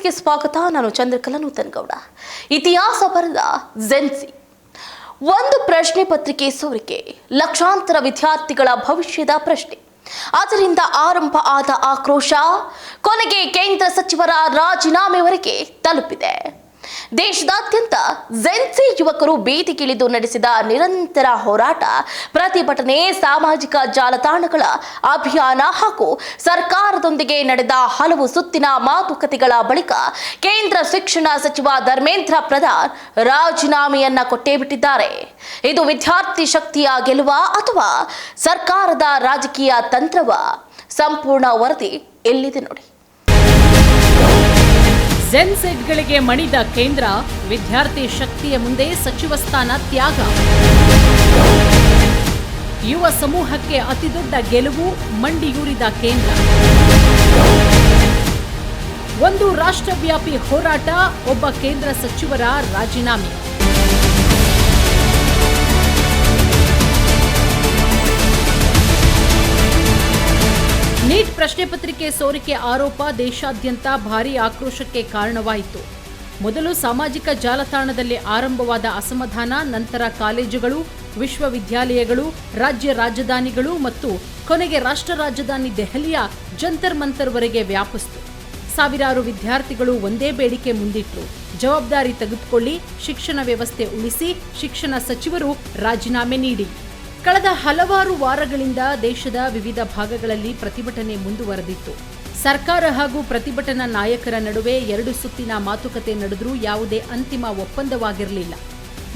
ನ್ಯೂಸ್ಗೆ ಸ್ವಾಗತ. ನಾನು ಚಂದ್ರಕಲಾ ನೂತನಗೌಡ. ಇತಿಹಾಸ ಬರೆದ ಜೆನ್ಸಿ ಒಂದು ಪ್ರಶ್ನೆ ಪತ್ರಿಕೆ ಸೋರಿಕೆ, ಲಕ್ಷಾಂತರ ವಿದ್ಯಾರ್ಥಿಗಳ ಭವಿಷ್ಯದ ಪ್ರಶ್ನೆ. ಅದರಿಂದ ಆರಂಭ ಆದ ಆಕ್ರೋಶ ಕೊನೆಗೆ ಕೇಂದ್ರ ಸಚಿವರ ರಾಜೀನಾಮೆವರೆಗೆ ತಲುಪಿದೆ. ದೇಶದಾದ್ಯಂತ ಜೆನ್ಸಿ ಯುವಕರು ಬೀದಿಗಿಳಿದು ನಡೆಸಿದ ನಿರಂತರ ಹೋರಾಟ, ಪ್ರತಿಭಟನೆ, ಸಾಮಾಜಿಕ ಜಾಲತಾಣಗಳ ಅಭಿಯಾನ ಹಾಗೂ ಸರ್ಕಾರದೊಂದಿಗೆ ನಡೆದ ಹಲವು ಸುತ್ತಿನ ಮಾತುಕತೆಗಳ ಬಳಿಕ ಕೇಂದ್ರ ಶಿಕ್ಷಣ ಸಚಿವ ಧರ್ಮೇಂದ್ರ ಪ್ರಧಾನ್ ರಾಜೀನಾಮೆಯನ್ನ ಕೊಟ್ಟೇ ಬಿಟ್ಟಿದ್ದಾರೆ. ಇದು ವಿದ್ಯಾರ್ಥಿ ಶಕ್ತಿಯ ಗೆಲುವ ಅಥವಾ ಸರ್ಕಾರದ ರಾಜಕೀಯ ತಂತ್ರವ? ಸಂಪೂರ್ಣ ವರದಿ ಎಲ್ಲಿದೆ ನೋಡಿ. ಜೆನ್ಸೆಡ್ಗಳಿಗೆ ಮಣಿದ ಕೇಂದ್ರ, ವಿದ್ಯಾರ್ಥಿ ಶಕ್ತಿಯ ಮುಂದೆ ಸಚಿವ ಸ್ಥಾನ ತ್ಯಾಗ. ಯುವ ಸಮೂಹಕ್ಕೆ ಅತಿದೊಡ್ಡ ಗೆಲುವು, ಮಂಡಿಯೂರಿದ ಕೇಂದ್ರ. ಒಂದು ರಾಷ್ಟ್ರವ್ಯಾಪಿ ಹೋರಾಟ, ಒಬ್ಬ ಕೇಂದ್ರ ಸಚಿವರ ರಾಜೀನಾಮೆ. ನೀಟ್ ಪ್ರಶ್ನೆ ಪತ್ರಿಕೆ ಸೋರಿಕೆ ಆರೋಪ ದೇಶಾದ್ಯಂತ ಭಾರೀ ಆಕ್ರೋಶಕ್ಕೆ ಕಾರಣವಾಯಿತು. ಮೊದಲು ಸಾಮಾಜಿಕ ಜಾಲತಾಣದಲ್ಲಿ ಆರಂಭವಾದ ಅಸಮಾಧಾನ, ನಂತರ ಕಾಲೇಜುಗಳು, ವಿಶ್ವವಿದ್ಯಾಲಯಗಳು, ರಾಜ್ಯ ರಾಜಧಾನಿಗಳು ಮತ್ತು ಕೊನೆಗೆ ರಾಷ್ಟ್ರ ರಾಜಧಾನಿ ದೆಹಲಿಯ ಜಂತರ್ ಮಂತರ್ವರೆಗೆ ವ್ಯಾಪಿಸಿತು. ಸಾವಿರಾರು ವಿದ್ಯಾರ್ಥಿಗಳು ಒಂದೇ ಬೇಡಿಕೆ ಮುಂದಿಟ್ಟರು: ಜವಾಬ್ದಾರಿ ತೆಗೆದುಕೊಳ್ಳಿ, ಶಿಕ್ಷಣ ವ್ಯವಸ್ಥೆ ಉಳಿಸಿ, ಶಿಕ್ಷಣ ಸಚಿವರು ರಾಜೀನಾಮೆ ನೀಡಿ. ಕಳೆದ ಹಲವಾರು ವಾರಗಳಿಂದ ದೇಶದ ವಿವಿಧ ಭಾಗಗಳಲ್ಲಿ ಪ್ರತಿಭಟನೆ ಮುಂದುವರೆದಿತ್ತು. ಸರ್ಕಾರ ಹಾಗೂ ಪ್ರತಿಭಟನಾ ನಾಯಕರ ನಡುವೆ 2 ಸುತ್ತಿನ ಮಾತುಕತೆ ನಡೆದರೂ ಯಾವುದೇ ಅಂತಿಮ ಒಪ್ಪಂದವಾಗಿರಲಿಲ್ಲ.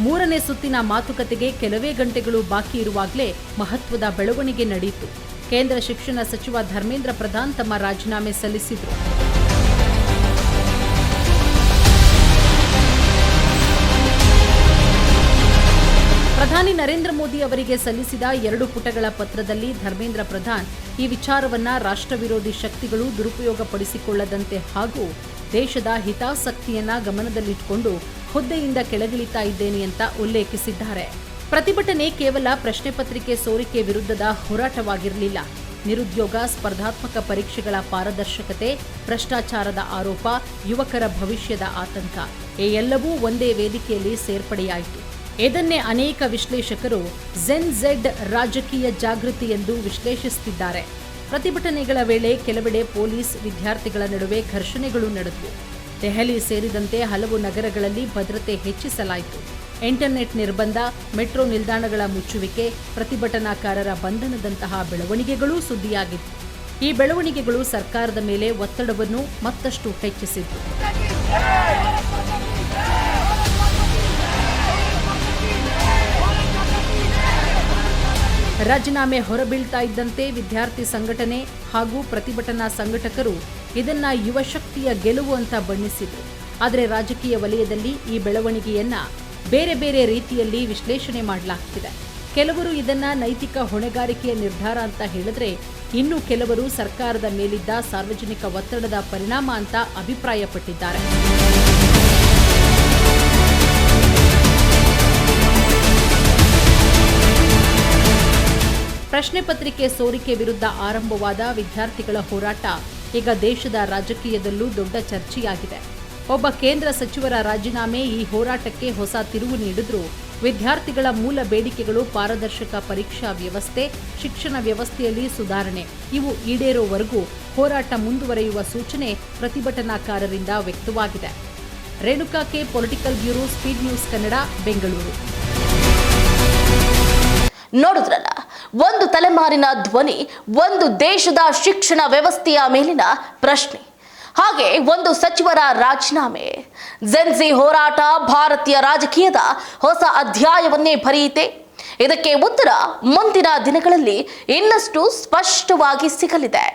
3ನೇ ಸುತ್ತಿನ ಮಾತುಕತೆಗೆ ಕೆಲವೇ ಗಂಟೆಗಳು ಬಾಕಿ ಇರುವಾಗಲೇ ಮಹತ್ವದ ಬೆಳವಣಿಗೆ ನಡೆಯಿತು. ಕೇಂದ್ರ ಶಿಕ್ಷಣ ಸಚಿವ ಧರ್ಮೇಂದ್ರ ಪ್ರಧಾನ್ ತಮ್ಮ ರಾಜೀನಾಮೆ ಸಲ್ಲಿಸಿದರು. ಪ್ರಧಾನಿ ನರೇಂದ್ರ ಮೋದಿ ಅವರಿಗೆ ಸಲ್ಲಿಸಿದ 2 ಪುಟಗಳ ಪತ್ರದಲ್ಲಿ ಧರ್ಮೇಂದ್ರ ಪ್ರಧಾನ್ ಈ ವಿಚಾರವನ್ನ ರಾಷ್ಟ್ರ ವಿರೋಧಿ ಶಕ್ತಿಗಳು ದುರುಪಯೋಗಪಡಿಸಿಕೊಳ್ಳದಂತೆ ಹಾಗೂ ದೇಶದ ಹಿತಾಸಕ್ತಿಯನ್ನ ಗಮನದಲ್ಲಿಟ್ಟುಕೊಂಡು ಹುದ್ದೆಯಿಂದ ಕೆಳಗಿಳಿತಾ ಇದ್ದೇನೆ ಅಂತ ಉಲ್ಲೇಖಿಸಿದ್ದಾರೆ. ಪ್ರತಿಭಟನೆ ಕೇವಲ ಪ್ರಶ್ನೆ ಪತ್ರಿಕೆ ಸೋರಿಕೆ ವಿರುದ್ಧದ ಹೋರಾಟವಾಗಿರಲಿಲ್ಲ. ನಿರುದ್ಯೋಗ, ಸ್ಪರ್ಧಾತ್ಮಕ ಪರೀಕ್ಷೆಗಳ ಪಾರದರ್ಶಕತೆ, ಭ್ರಷ್ಟಾಚಾರದ ಆರೋಪ, ಯುವಕರ ಭವಿಷ್ಯದ ಆತಂಕ ಈ ಎಲ್ಲವೂ ಒಂದೇ ವೇದಿಕೆಯಲ್ಲಿ ಸೇರ್ಪಡೆಯಾಯಿತು. ಇದನ್ನೇ ಅನೇಕ ವಿಶ್ಲೇಷಕರು ಜೆನ್-ಝೆಡ್ ರಾಜಕೀಯ ಜಾಗೃತಿ ಎಂದು ವಿಶ್ಲೇಷಿಸುತ್ತಿದ್ದಾರೆ. ಪ್ರತಿಭಟನೆಗಳ ವೇಳೆ ಕೆಲವೆಡೆ ಪೊಲೀಸ್ ವಿದ್ಯಾರ್ಥಿಗಳ ನಡುವೆ ಘರ್ಷಣೆಗಳು ನಡೆದವು. ದೆಹಲಿ ಸೇರಿದಂತೆ ಹಲವು ನಗರಗಳಲ್ಲಿ ಭದ್ರತೆ ಹೆಚ್ಚಿಸಲಾಯಿತು. ಇಂಟರ್ನೆಟ್ ನಿರ್ಬಂಧ, ಮೆಟ್ರೋ ನಿಲ್ದಾಣಗಳ ಮುಚ್ಚುವಿಕೆ, ಪ್ರತಿಭಟನಾಕಾರರ ಬಂಧನದಂತಹ ಬೆಳವಣಿಗೆಗಳೂ ಸುದ್ದಿಯಾಗಿತ್ತು. ಈ ಬೆಳವಣಿಗೆಗಳು ಸರ್ಕಾರದ ಮೇಲೆ ಒತ್ತಡವನ್ನು ಮತ್ತಷ್ಟು ಹೆಚ್ಚಿಸಿತು. ರಾಜೀನಾಮೆ ಹೊರಬೀಳ್ತಾ ಇದ್ದಂತೆ ವಿದ್ಯಾರ್ಥಿ ಸಂಘಟನೆ ಹಾಗೂ ಪ್ರತಿಭಟನಾ ಸಂಘಟಕರು ಇದನ್ನ ಯುವಶಕ್ತಿಯ ಗೆಲುವು ಅಂತ ಬಣ್ಣಿಸಿದ್ರು. ಆದರೆ ರಾಜಕೀಯ ವಲಯದಲ್ಲಿ ಈ ಬೆಳವಣಿಗೆಯನ್ನ ಬೇರೆ ಬೇರೆ ರೀತಿಯಲ್ಲಿ ವಿಶ್ಲೇಷಣೆ ಮಾಡಲಾಗ್ತಿದೆ. ಕೆಲವರು ಇದನ್ನ ನೈತಿಕ ಹೊಣೆಗಾರಿಕೆಯ ನಿರ್ಧಾರ ಅಂತ ಹೇಳಿದ್ರೆ, ಇನ್ನು ಕೆಲವರು ಸರ್ಕಾರದ ಮೇಲಿದ್ದ ಸಾರ್ವಜನಿಕ ಒತ್ತಡದ ಪರಿಣಾಮ ಅಂತ ಅಭಿಪ್ರಾಯಪಟ್ಟಿದ್ದಾರೆ. ಪ್ರಶ್ನೆ ಪತ್ರಿಕೆ ಸೋರಿಕೆ ವಿರುದ್ಧ ಆರಂಭವಾದ ವಿದ್ಯಾರ್ಥಿಗಳ ಹೋರಾಟ ಈಗ ದೇಶದ ರಾಜಕೀಯದಲ್ಲೂ ದೊಡ್ಡ ಚರ್ಚೆಯಾಗಿದೆ. ಒಬ್ಬ ಕೇಂದ್ರ ಸಚಿವರ ರಾಜೀನಾಮೆ ಈ ಹೋರಾಟಕ್ಕೆ ಹೊಸ ತಿರುವು ನೀಡಿದ್ರು. ವಿದ್ಯಾರ್ಥಿಗಳ ಮೂಲ ಬೇಡಿಕೆಗಳು ಪಾರದರ್ಶಕ ಪರೀಕ್ಷಾ ವ್ಯವಸ್ಥೆ, ಶಿಕ್ಷಣ ವ್ಯವಸ್ಥೆಯಲ್ಲಿ ಸುಧಾರಣೆ ಇವು ಈಡೇರೋವರೆಗೂ ಹೋರಾಟ ಮುಂದುವರೆಯುವ ಸೂಚನೆ ಪ್ರತಿಭಟನಾಕಾರರಿಂದ ವ್ಯಕ್ತವಾಗಿದೆ. Renuka K, political bureau, speed news Kannada, Bengaluru. ನೋಡಿದ್ರಲ್ಲ, ಒಂದು ತಲೆಮಾರಿನ ಧ್ವನಿ, ಒಂದು ದೇಶದ ಶಿಕ್ಷಣ ವ್ಯವಸ್ಥೆಯ ಮೇಲಿನ ಪ್ರಶ್ನೆ, ಹಾಗೆ ಒಂದು ಸಚಿವರ ರಾಜೀನಾಮೆ. ಜೆನ್ಸಿ ಹೋರಾಟ ಭಾರತೀಯ ರಾಜಕೀಯದ ಹೊಸ ಅಧ್ಯಾಯವನ್ನೇ ಬರೆಯಿತೆ. ಇದಕ್ಕೆ ಉತ್ತರ ಮುಂದಿನ ದಿನಗಳಲ್ಲಿ ಇನ್ನಷ್ಟು ಸ್ಪಷ್ಟವಾಗಿ ಸಿಗಲಿದೆ.